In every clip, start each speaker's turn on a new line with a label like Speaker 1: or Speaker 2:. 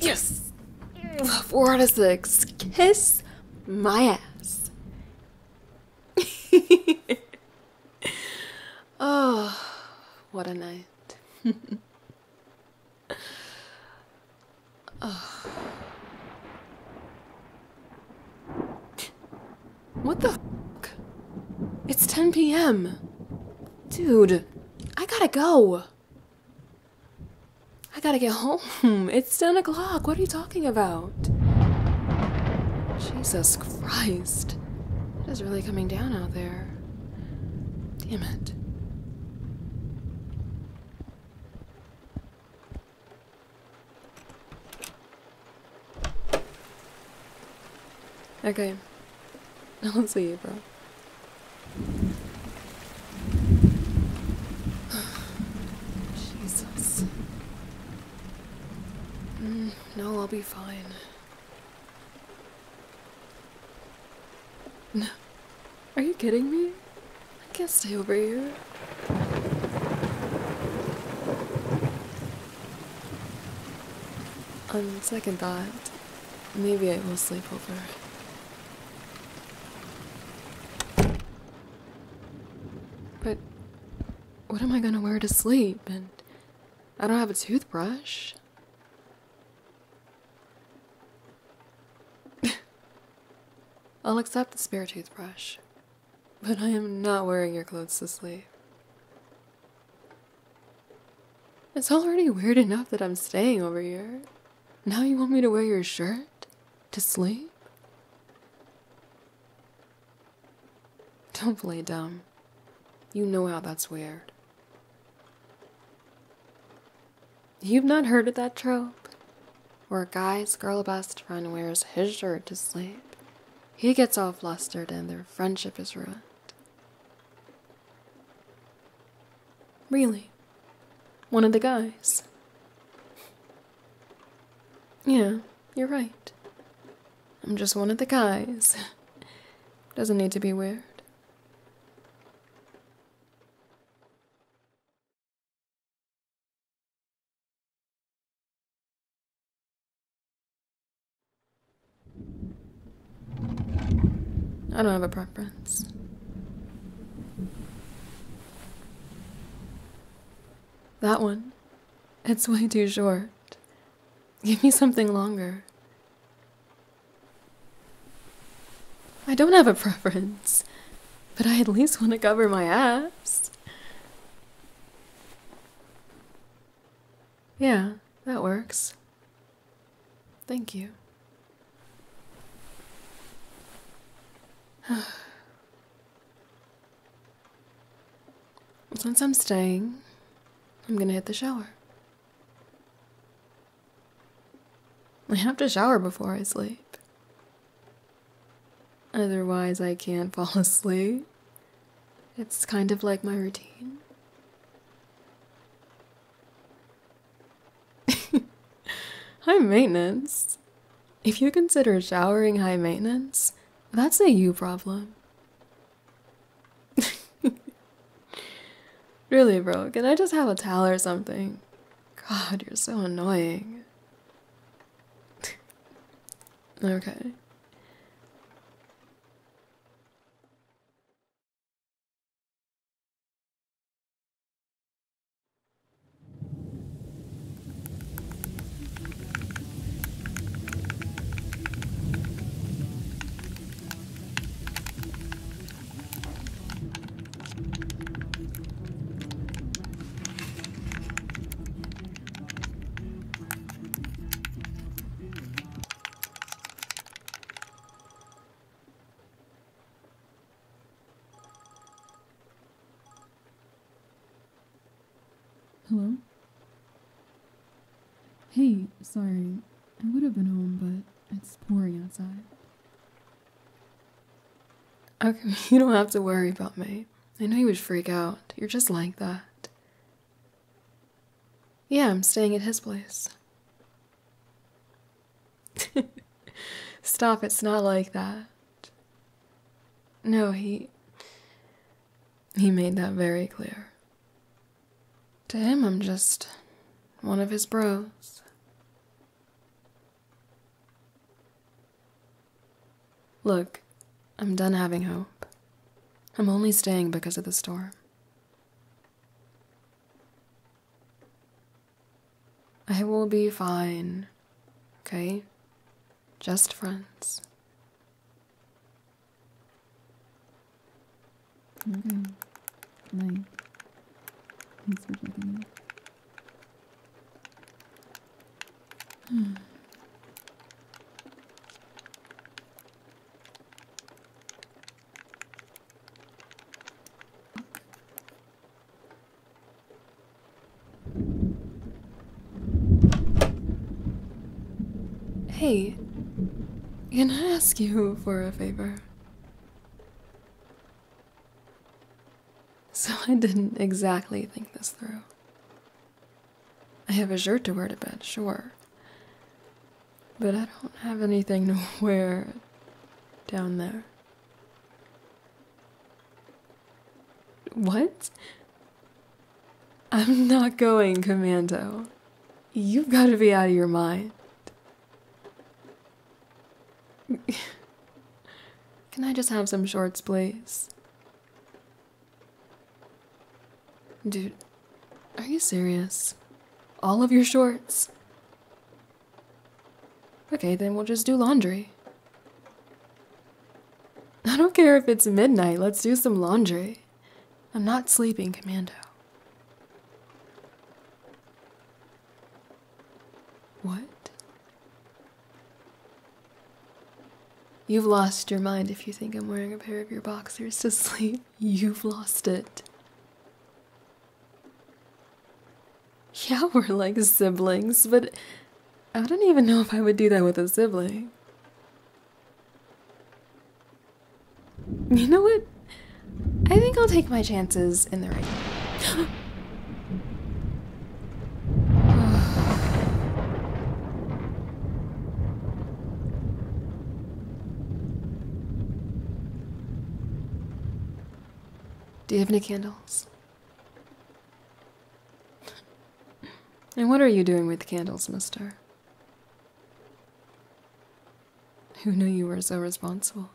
Speaker 1: Yes! 4 out of 6. Kiss my ass. Oh, what a night. Oh. What the fuck? It's 10 p.m. Dude, I gotta go. I gotta get home. It's 10 o'clock. What are you talking about? Jesus Christ. It is really coming down out there. Damn it. Okay. I'll see you, bro. Jesus. No, I'll be fine. No. Are you kidding me? I can't stay over here. On second thought, maybe I will sleep over. But what am I gonna wear to sleep? And I don't have a toothbrush. I'll accept the spare toothbrush, but I am not wearing your clothes to sleep. It's already weird enough that I'm staying over here. Now you want me to wear your shirt to sleep? Don't play dumb. You know how that's weird. You've not heard of that trope? Where a guy's girl best friend wears his shirt to sleep. He gets all flustered and their friendship is ruined. Really? One of the guys? Yeah, you're right. I'm just one of the guys. Doesn't need to be weird. I don't have a preference. That one. It's way too short. Give me something longer. I don't have a preference, but I at least want to cover my ass. Yeah, that works. Thank you. Since I'm staying, I'm gonna hit the shower. I have to shower before I sleep. Otherwise, I can't fall asleep. It's kind of like my routine. High maintenance. If you consider showering high maintenance, that's a you problem. Really, bro, can I just have a towel or something? God, you're so annoying. Okay.
Speaker 2: Hello? Hey, sorry. I would have been home, but it's pouring outside.
Speaker 1: Okay, you don't have to worry about me. I know you would freak out. You're just like that. Yeah, I'm staying at his place. Stop, it's not like that. No, he made that very clear. To him, I'm just One of his bros. Look, I'm done having hope. I'm only staying because of the storm. I will be fine, okay? Just friends.
Speaker 2: Okay. Night. Thanks for checking in.
Speaker 1: Hey, can I ask you for a favor? So I didn't exactly think this through. I have a shirt to wear to bed, sure. But I don't have anything to wear down there. What? I'm not going commando. You've got to be out of your mind. Can I just have some shorts, please? Dude, are you serious? All of your shorts? Okay, then we'll just do laundry. I don't care if it's midnight, let's do some laundry. I'm not sleeping, commando. What? You've lost your mind if you think I'm wearing a pair of your boxers to sleep. You've lost it. Yeah, we're like siblings, but I don't even know if I would do that with a sibling. You know what? I think I'll take my chances in the rain. Do you have any candles? And what are you doing with candles, mister? Who knew you were so responsible?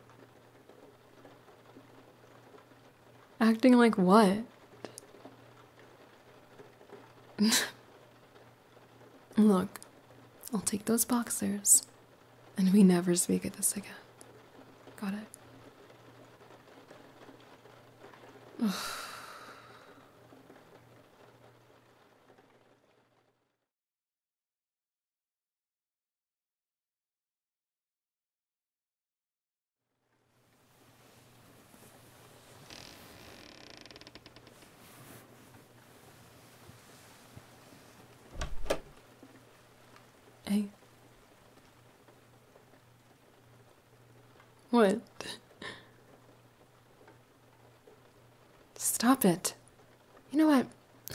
Speaker 1: Acting like what? Look, I'll take those boxers, and we never speak of this again. Got it? Hey. What? Stop it. You know what?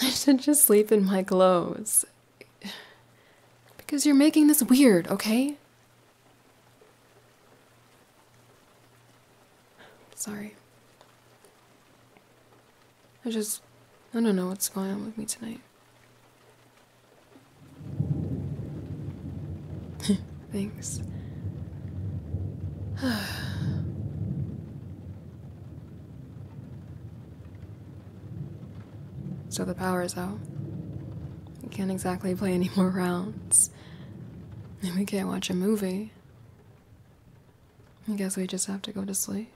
Speaker 1: I should just sleep in my clothes. Because you're making this weird, okay? Sorry. I don't know what's going on with me tonight. Thanks. So the power's out. We can't exactly play any more rounds. And we can't watch a movie. I guess we just have to go to sleep.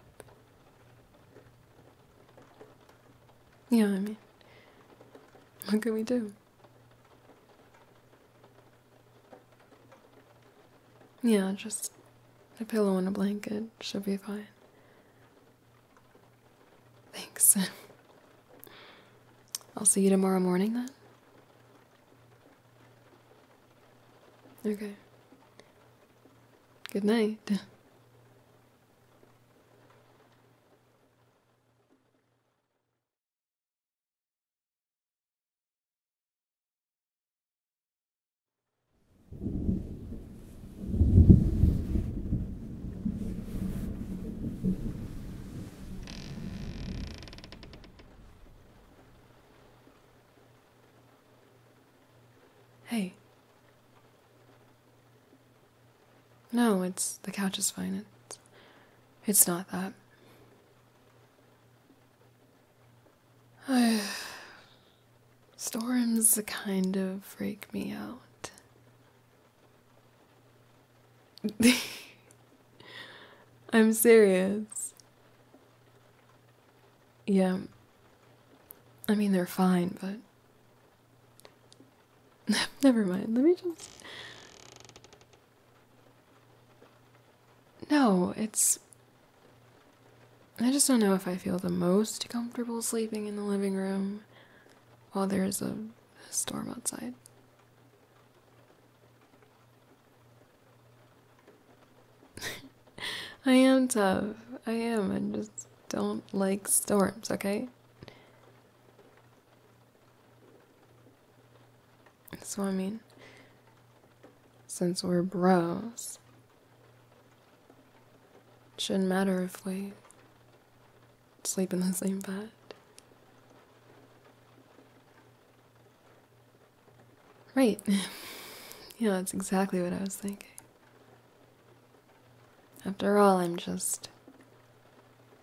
Speaker 1: Yeah, I mean, what can we do? Yeah, just a pillow and a blanket should be fine. Thanks. I'll see you tomorrow morning then? Okay. Good night. Hey. No, the couch is fine. It's not that. Storms kind of freak me out. I'm serious. Yeah. I mean, they're fine, but... Never mind, let me just... No, I just don't know if I feel the most comfortable sleeping in the living room while there's a storm outside. I am tough. I am. I just don't like storms, okay? So, I mean, since we're bros, it shouldn't matter if we sleep in the same bed. Right. Yeah, that's exactly what I was thinking. After all, I'm just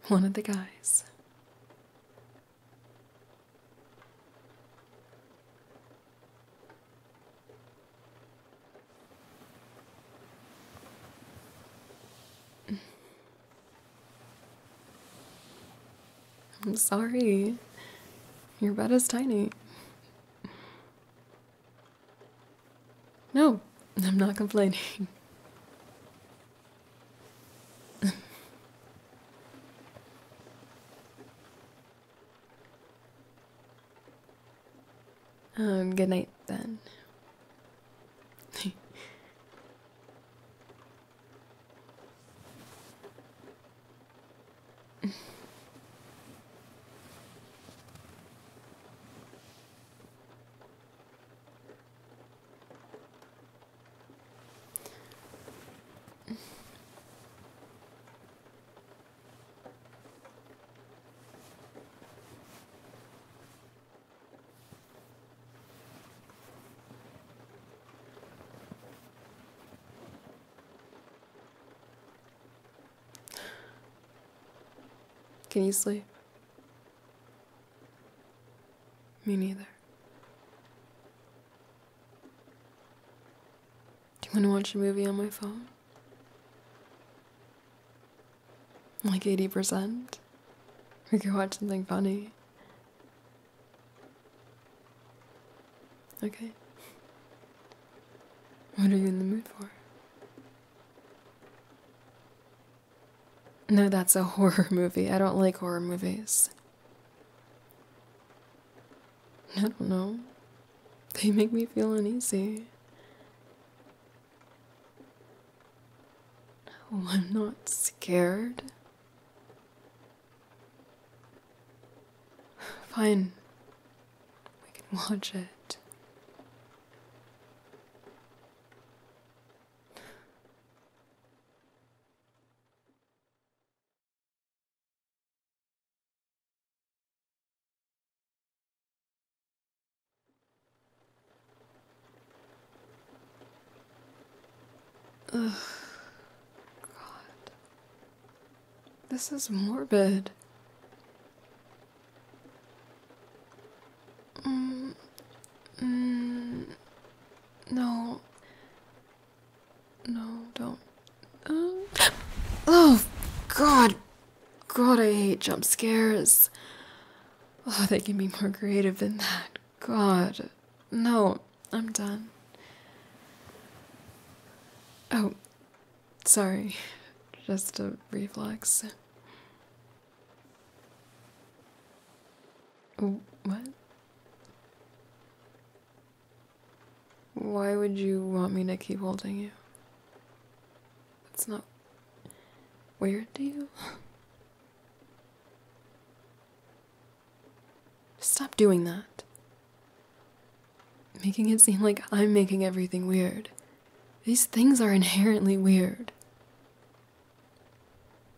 Speaker 1: one of the guys. I'm sorry. Your bed is tiny. No, I'm not complaining. Good night then. Can you sleep? Me neither. Do you want to watch a movie on my phone? Like 80%? We could watch something funny. Okay. What are you in the mood for? No, that's a horror movie. I don't like horror movies. I don't know. They make me feel uneasy. No, I'm not scared. Fine. We can watch it. Ugh. God. This is morbid. No. No, don't. Oh, God. God, I hate jump scares. Oh, they can be more creative than that. God. No, I'm done. Oh, sorry. Just a reflex. Oh, what? Why would you want me to keep holding you? That's not weird to you? Stop doing that. Making it seem like I'm making everything weird. These things are inherently weird.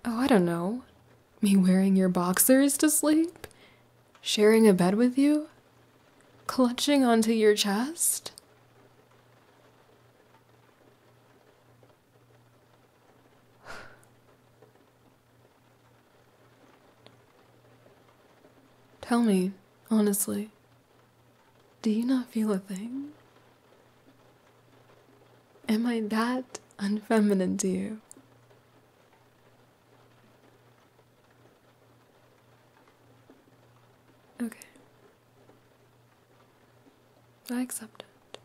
Speaker 1: Oh, I don't know. Me wearing your boxers to sleep? Sharing a bed with you? Clutching onto your chest? Tell me, honestly, do you not feel a thing? Am I that unfeminine to you? Okay. I accept it.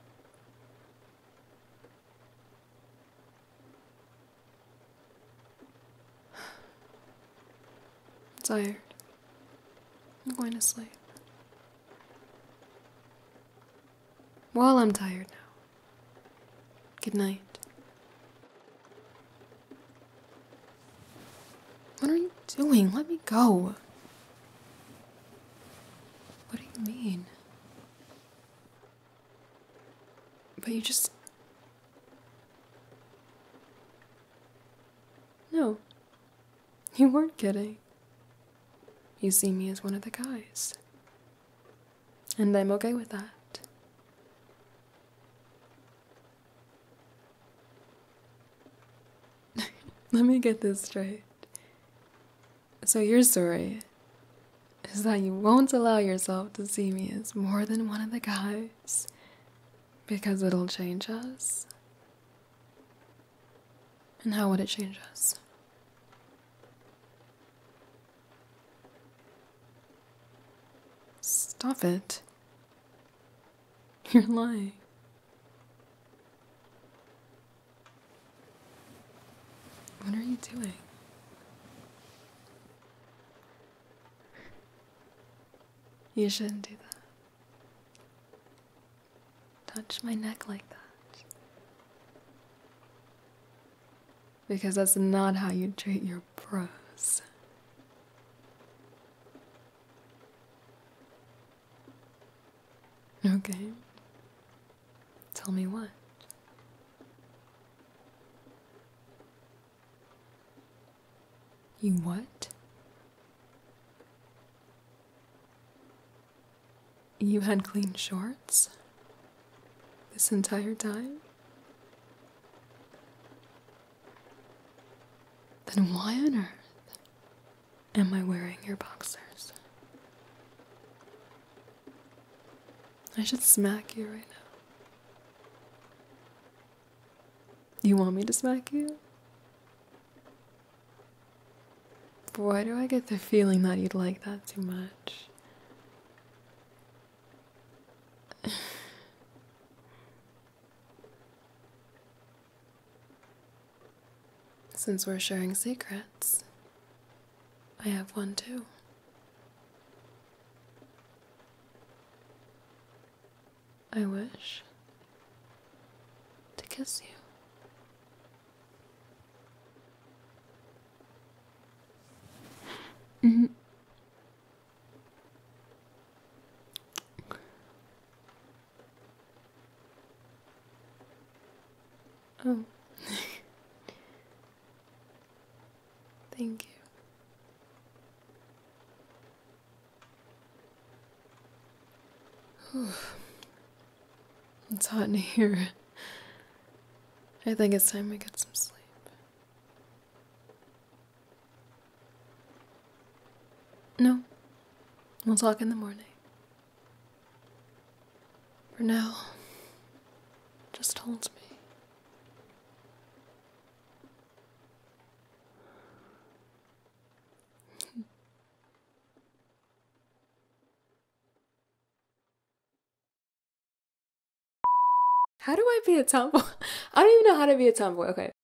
Speaker 1: I'm tired. I'm going to sleep. Well, I'm tired now. Good night. What are you doing? Let me go. What do you mean? But you just... No. You weren't kidding. You see me as one of the guys. And I'm okay with that. Let me get this straight. So your story is that you won't allow yourself to see me as more than one of the guys because it'll change us? And how would it change us? Stop it. You're lying. What are you doing? You shouldn't do that. Touch my neck like that. Because that's not how you treat your bros. Okay. Tell me what. You what? You had clean shorts? This entire time? Then why on earth am I wearing your boxers? I should smack you right now. You want me to smack you? Why do I get the feeling that you'd like that too much? Since we're sharing secrets, I have one too. I wish to kiss you. Oh. Thank you. Whew. It's hot in here. I think it's time we get some sleep. No. We'll talk in the morning. For now, just hold me. How do I be a tomboy? I don't even know how to be a tomboy. Okay.